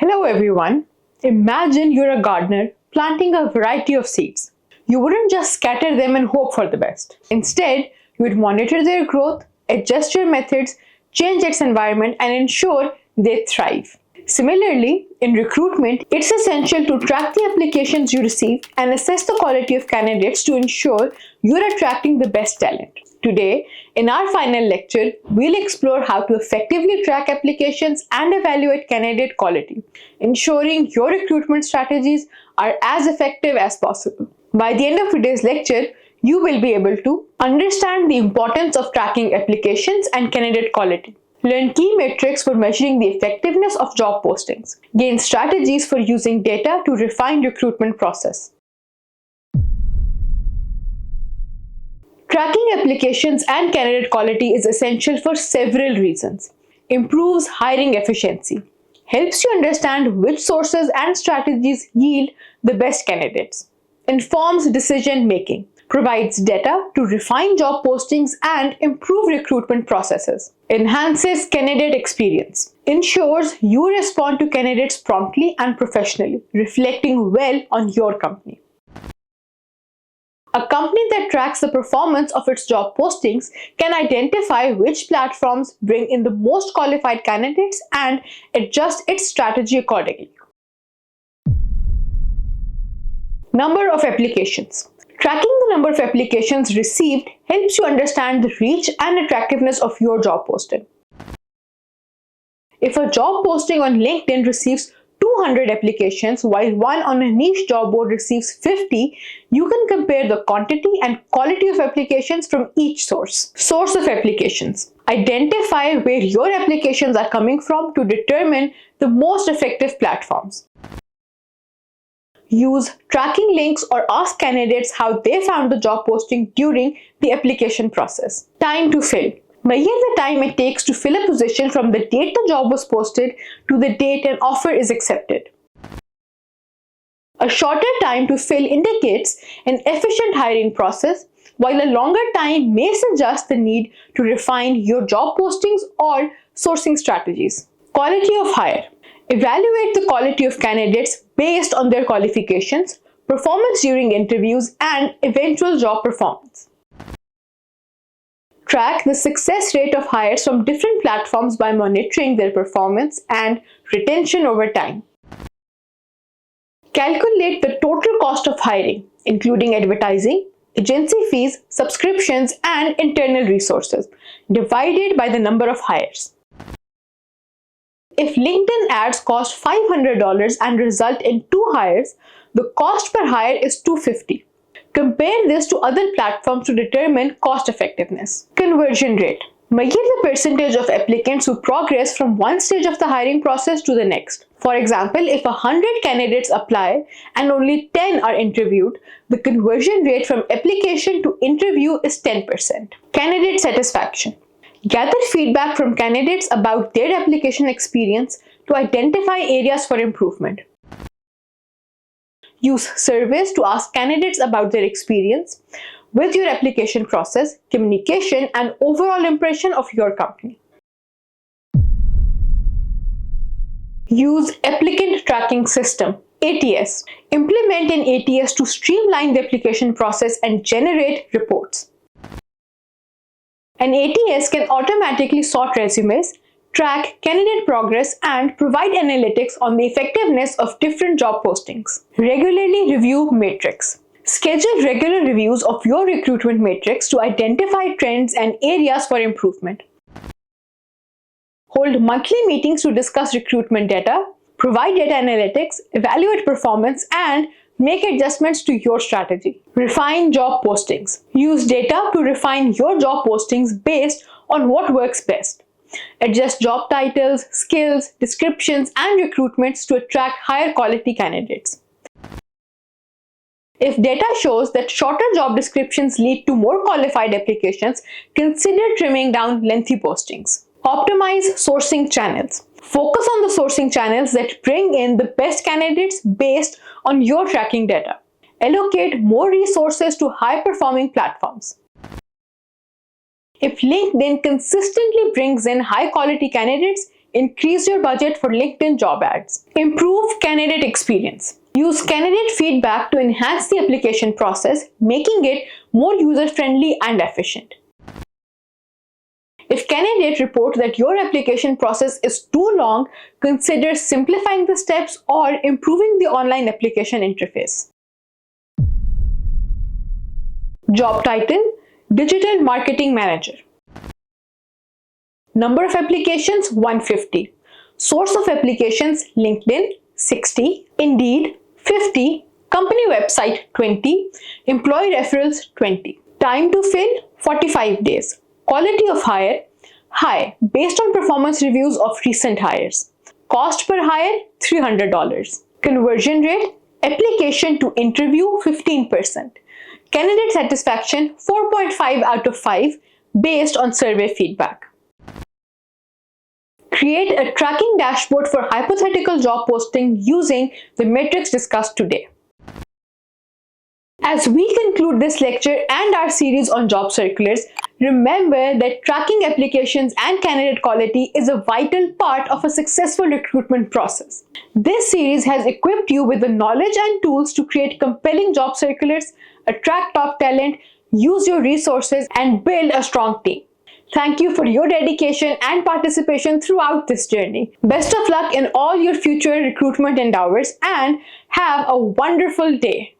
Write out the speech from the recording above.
Hello everyone. Imagine you're a gardener planting a variety of seeds. You wouldn't just scatter them and hope for the best. Instead, you would monitor their growth, adjust your methods, change its environment, and ensure they thrive. Similarly, in recruitment, it's essential to track the applications you receive and assess the quality of candidates to ensure you're attracting the best talent. Today, in our final lecture, we'll explore how to effectively track applications and evaluate candidate quality, ensuring your recruitment strategies are as effective as possible. By the end of today's lecture, you will be able to understand the importance of tracking applications and candidate quality, learn key metrics for measuring the effectiveness of job postings, gain strategies for using data to refine recruitment process. Tracking applications and candidate quality is essential for several reasons. Improves hiring efficiency, helps you understand which sources and strategies yield the best candidates, informs decision making, provides data to refine job postings and improve recruitment processes, enhances candidate experience, ensures you respond to candidates promptly and professionally, reflecting well on your company. A company that tracks the performance of its job postings can identify which platforms bring in the most qualified candidates and adjust its strategy accordingly. Number of applications. Tracking the number of applications received helps you understand the reach and attractiveness of your job posting. If a job posting on LinkedIn receives 200 applications while one on a niche job board receives 50, you can compare the quantity and quality of applications from each source. Source of applications. Identify where your applications are coming from to determine the most effective platforms. Use tracking links or ask candidates how they found the job posting during the application process. Time to fill. Measure the time it takes to fill a position from the date the job was posted to the date an offer is accepted. A shorter time to fill indicates an efficient hiring process, while a longer time may suggest the need to refine your job postings or sourcing strategies. Quality of hire. Evaluate the quality of candidates based on their qualifications, performance during interviews, and eventual job performance. Track the success rate of hires from different platforms by monitoring their performance and retention over time. Calculate the total cost of hiring, including advertising, agency fees, subscriptions, and internal resources, divided by the number of hires. If LinkedIn ads cost $500 and result in 2 hires, the cost per hire is $250. Compare this to other platforms to determine cost effectiveness. Conversion rate. Measure the percentage of applicants who progress from one stage of the hiring process to the next. For example, if 100 candidates apply and only 10 are interviewed, the conversion rate from application to interview is 10%. Candidate satisfaction. Gather feedback from candidates about their application experience to identify areas for improvement. Use surveys to ask candidates about their experience with your application process, communication, and overall impression of your company. Use Applicant Tracking System, ATS. Implement an ATS to streamline the application process and generate reports. An ATS can automatically sort resumes, track candidate progress, and provide analytics on the effectiveness of different job postings. Regularly review matrix. Schedule regular reviews of your recruitment matrix to identify trends and areas for improvement. Hold monthly meetings to discuss recruitment data, provide data analytics, evaluate performance, and make adjustments to your strategy. Refine job postings. Use data to refine your job postings based on what works best. Adjust job titles, skills, descriptions, and recruitments to attract higher quality candidates. If data shows that shorter job descriptions lead to more qualified applications, consider trimming down lengthy postings. Optimize sourcing channels. Focus on the sourcing channels that bring in the best candidates based on your tracking data. Allocate more resources to high-performing platforms. If LinkedIn consistently brings in high-quality candidates, Increase your budget for LinkedIn job ads. Improve candidate experience. Use candidate feedback to enhance the application process, making it more user-friendly and efficient. If candidates report that your application process is too long, consider simplifying the steps or improving the online application interface. Job title: Digital Marketing Manager. Number of applications: 150. Source of applications: LinkedIn 60, Indeed 50, company website 20, employee referrals 20. Time to fill: 45 days. Quality of hire: high, based on performance reviews of recent hires. Cost per hire: $300. Conversion rate: application to interview 15%. Candidate satisfaction: 4.5 out of 5 based on survey feedback. Create a tracking dashboard for hypothetical job posting using the metrics discussed today. As we conclude this lecture and our series on job circulars, remember that tracking applications and candidate quality is a vital part of a successful recruitment process. This series has equipped you with the knowledge and tools to create compelling job circulars, attract top talent, use your resources, and build a strong team. Thank you for your dedication and participation throughout this journey. Best of luck in all your future recruitment endeavors and have a wonderful day.